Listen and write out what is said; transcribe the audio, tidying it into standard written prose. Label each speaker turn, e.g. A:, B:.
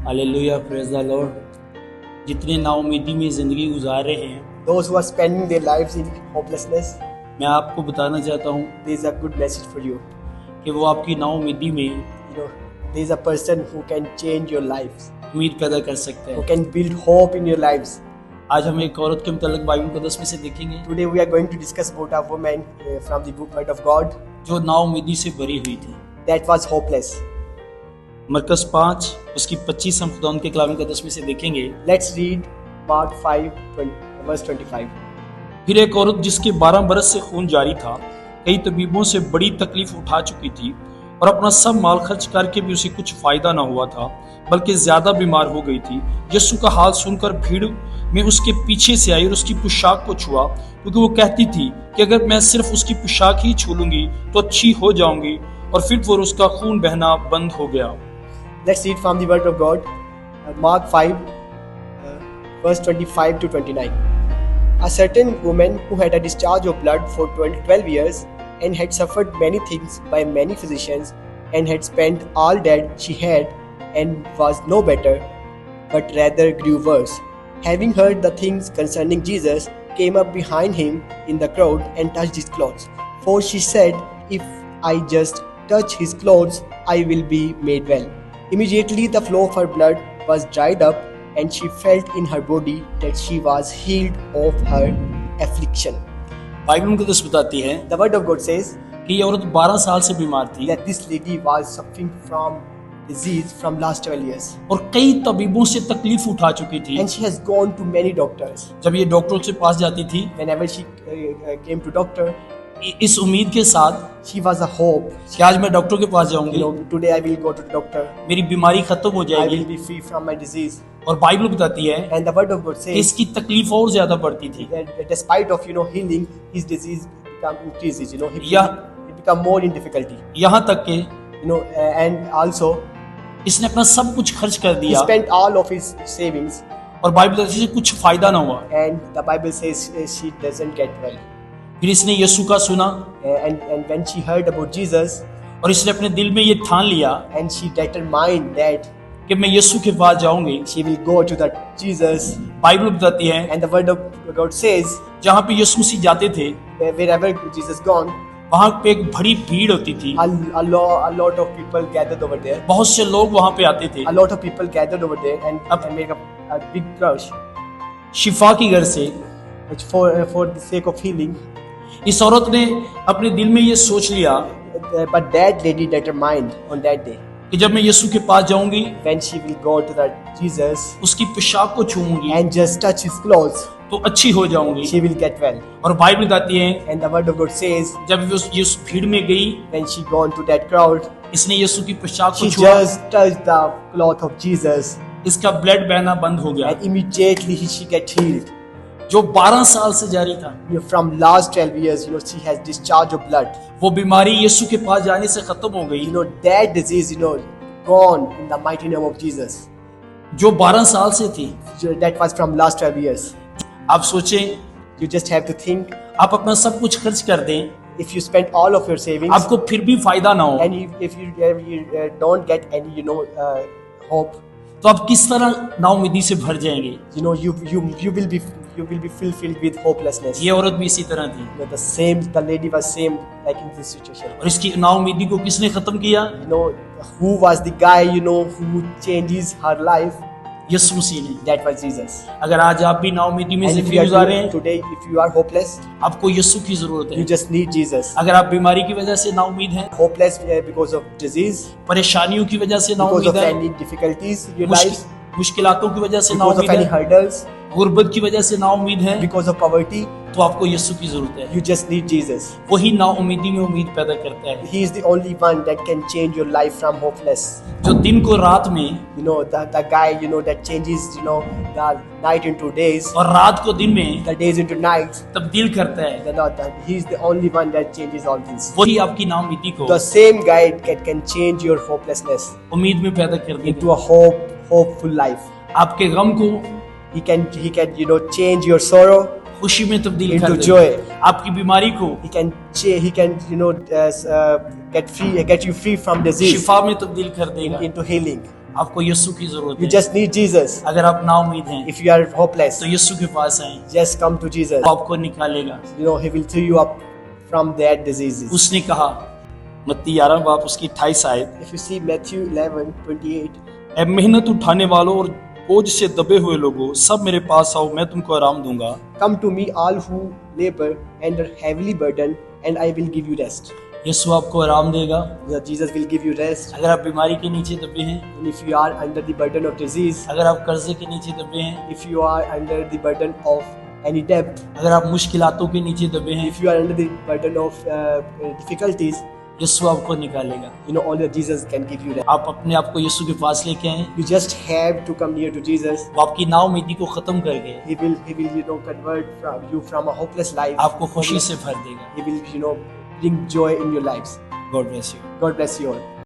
A: Hallelujah, praise the Lord. जितने नाउमीदी में ज़िंदगी गुजार रहे हैं,
B: Those who are spending their lives in hopelessness,
A: मैं आपको बताना चाहता हूँ
B: there is a good message for you.
A: कि वो आपकी नाउमीदी में
B: You know, there is a person who can change your lives,
A: उम्मीद पैदा कर सकता
B: who
A: है।
B: can build hope in your lives.
A: आज हम एक औरत के मुतालिक बाइबल मुक़द्दस में से देखेंगे
B: Today we are going to discuss about a woman from the book Word of God
A: जो नाउमीदी से भरी हुई थी।
B: that was hopeless.
A: मरकज़ 5 उसकी 25 हम खुदा उनके कलाम मुक़द्दस में से देखेंगे।
B: Let's read Mark 5, verse 25.
A: फिर एक औरत जिसके 12 बरस से खून जारी था, कई तबीबों से बड़ी तकलीफ उठा चुकी थी और अपना सब माल खर्च करके भी उसे कुछ फायदा ना हुआ था, बल्कि ज्यादा बीमार हो गई थी। यीशु का हाल सुनकर भीड़ में उसके पीछे से आई और उसकी पोशाक को छुआ, क्योंकि वो कहती थी कि अगर मैं सिर्फ उसकी पोशाक ही छू लूंगी तो अच्छी हो जाऊंगी, और फिर वो उसका खून बहना बंद हो गया।
B: Let's read from the Word of God, Mark 5, verse 25 to 29. A certain woman who had a discharge of blood for 12 years and had suffered many things by many physicians and had spent all that she had and was no better, but rather grew worse, having heard the things concerning Jesus, came up behind him in the crowd and touched his clothes. For she said, "If I just touch his clothes, I will be made well." Immediately the flow of her blood was dried up, and she felt in her body that she was healed of her affliction.
A: Bible मुक़द्दस बताती है
B: The Word of God says
A: कि ये औरत 12 साल से बीमार थी
B: that this lady was suffering from disease from last 12 years,
A: और कई तबीबों से तकलीफ उठा चुकी थी।
B: and she has gone to many doctors.
A: जब ये डॉक्टरों के पास जाती थी,
B: Whenever she came to doctor,
A: इस उम्मीद के साथ
B: she was a hope.
A: कि आज मैं डॉक्टर के पास जाऊंगी,
B: Today I will go to the doctor.
A: मेरी बीमारी खत्म हो
B: I
A: जाएगी।
B: will be free from my disease.
A: और बाइबल बताती है
B: And the Word of God
A: कि
B: says
A: इसकी तकलीफ और ज्यादा बढ़ती थी।
B: that despite of healing, his disease become increases. He
A: Yeah.
B: become more in difficulty.
A: यहाँ तक कि
B: And also
A: इसने अपना सब कुछ खर्च कर
B: he
A: दिया
B: spent all of his savings.
A: और बाइबल बताती है कुछ फायदा ना हुआ।
B: And the Bible says she doesn't get well.
A: फिर इसने यीशु का सुना
B: And when she heard about Jesus,
A: और इसने अपने दिल में ये ठान लिया
B: and she determined that
A: कि मैं यीशु के पास जाऊंगी।
B: she will go to that Jesus.
A: Bible बताती है
B: And the Word of God says
A: जहाँ पे यीशु मसीह जाते थे,
B: wherever Jesus gone,
A: वहाँ पे एक बड़ी भीड़ होती थी।
B: a lot of people gathered over there.
A: बहुत से लोग वहाँ पे आते थे
B: A lot of people gathered over there and make a big crush
A: शिफा की घर से।
B: for the sake of healing.
A: इस औरत ने अपने दिल में ये सोच लिया
B: But that lady determined on that day
A: कि जब मैं यीशु के पास जाऊंगी,
B: when she will go to that Jesus
A: उसकी पोशाक को छूऊंगी
B: and just touch his clothes,
A: तो अच्छी हो जाऊंगी।
B: she will get well.
A: और बाइबल बताती है
B: And the Word of God says
A: जब वो इस भीड़ में गई,
B: when she gone to that crowd,
A: इसने यीशु की पोशाक को
B: she
A: छुआ,
B: just touched the cloth of Jesus,
A: इसका ब्लड बहना बंद हो गया।
B: and immediately she get healed.
A: जो 12 साल से जारी था,
B: From last 12 years, she has discharge of blood.
A: वो बीमारी यीशु के पास जाने से खत्म हो गई।
B: That disease, gone in the mighty name of Jesus.
A: जो 12 साल से थी।
B: That was from last 12 years.
A: आप सोचें,
B: You just have to think,
A: आप अपना सब कुछ खर्च कर दें,
B: if you spend all of your savings,
A: आपको फिर भी फायदा ना हो,
B: and if you don't get any, hope,
A: तो आप किस तरह नाउमीदी से भर जाएंगे।
B: you will be fulfilled with hopelessness.
A: ये औरत भी इसी तरह थी
B: The lady was same like in this situation.
A: और इसकी नाउमीदी को किसने खत्म किया?
B: Who was the guy, who changes her life?
A: यीशु मसीह ने।
B: That was Jesus.
A: अगर आज आप भी नाउमीदी में
B: And if
A: जिंदगी
B: you are
A: गुजार रहे हैं,
B: today, if you are hopeless,
A: आपको यीशु की जरूरत
B: you
A: है।
B: just need Jesus.
A: अगर आप बीमारी की वजह से नाउमीद हैं,
B: Hopeless because of disease,
A: परेशानियों की वजह से
B: because
A: नाउमीद
B: of
A: हैं,
B: any difficulties in your life,
A: मुश्किलातों की वजह से
B: because of
A: नाउमीद
B: any
A: हैं,
B: hurdles,
A: गुर्बत की वजह से नाउमीद हैं,
B: because of poverty,
A: तो आपको यीशु की जरूरत है।
B: you just need Jesus.
A: वही नाउमीदी में उम्मीद पैदा करता है,
B: He is the only one that can change your life from hopeless.
A: जो दिन को रात में
B: The guy, that changes, the night into days,
A: और रात को दिन में
B: the days into nights.
A: तब्दील करता है।
B: He is the only one that changes all this.
A: वही आपकी नाउमीदी को
B: The same guy can change your hopelessness
A: उम्मीद में पैदा कर देगा।
B: into a hopeful life.
A: आपके गम को
B: He can, change your sorrow
A: खुशी में तब्दील
B: into
A: कर
B: joy.
A: देगा। आपकी बीमारी को
B: He can, get you free from disease
A: शिफा में तब्दील कर देगा।
B: into healing.
A: आपको यीशु की जरूरत
B: You
A: है।
B: just need Jesus.
A: अगर आप नाउमीद हैं
B: If you are hopeless,
A: तो यीशु के पास आए,
B: just come to Jesus.
A: वो आपको निकालेगा।
B: You know, He will free you up from that diseases.
A: उसने कहा मत्ती 11 बाप उसकी 28 आयत,
B: If you see Matthew 11:28,
A: ऐ मेहनत उठाने वालों और बोझ से दबे हुए लोगों, सब मेरे पास आओ, मैं तुमको आराम दूंगा।
B: come to me all who labor and are heavily burdened, and I will give you rest.
A: यीशु आपको आराम देगा।
B: Yeah, Jesus will give you rest.
A: अगर आप बीमारी के नीचे दबे हैं,
B: And if you are under the burden of disease,
A: अगर आप कर्जे के नीचे दबे हैं,
B: if you are under the burden of any debt,
A: अगर आप मुश्किलातों के नीचे दबे हैं,
B: if you are under the burden of difficulties,
A: यीशु आपको निकालेगा।
B: you know, only Jesus can give you rest.
A: आप अपने आप को यीशु के पास लेके आए,
B: You just have to come near to Jesus.
A: वो आपकी नाउमीदी को खत्म करके
B: He will, you know, convert you from a hopeless life.
A: आपको खुशी से भर देगा।
B: He will, you know, bring joy in your lives.
A: God bless you.
B: God bless you all.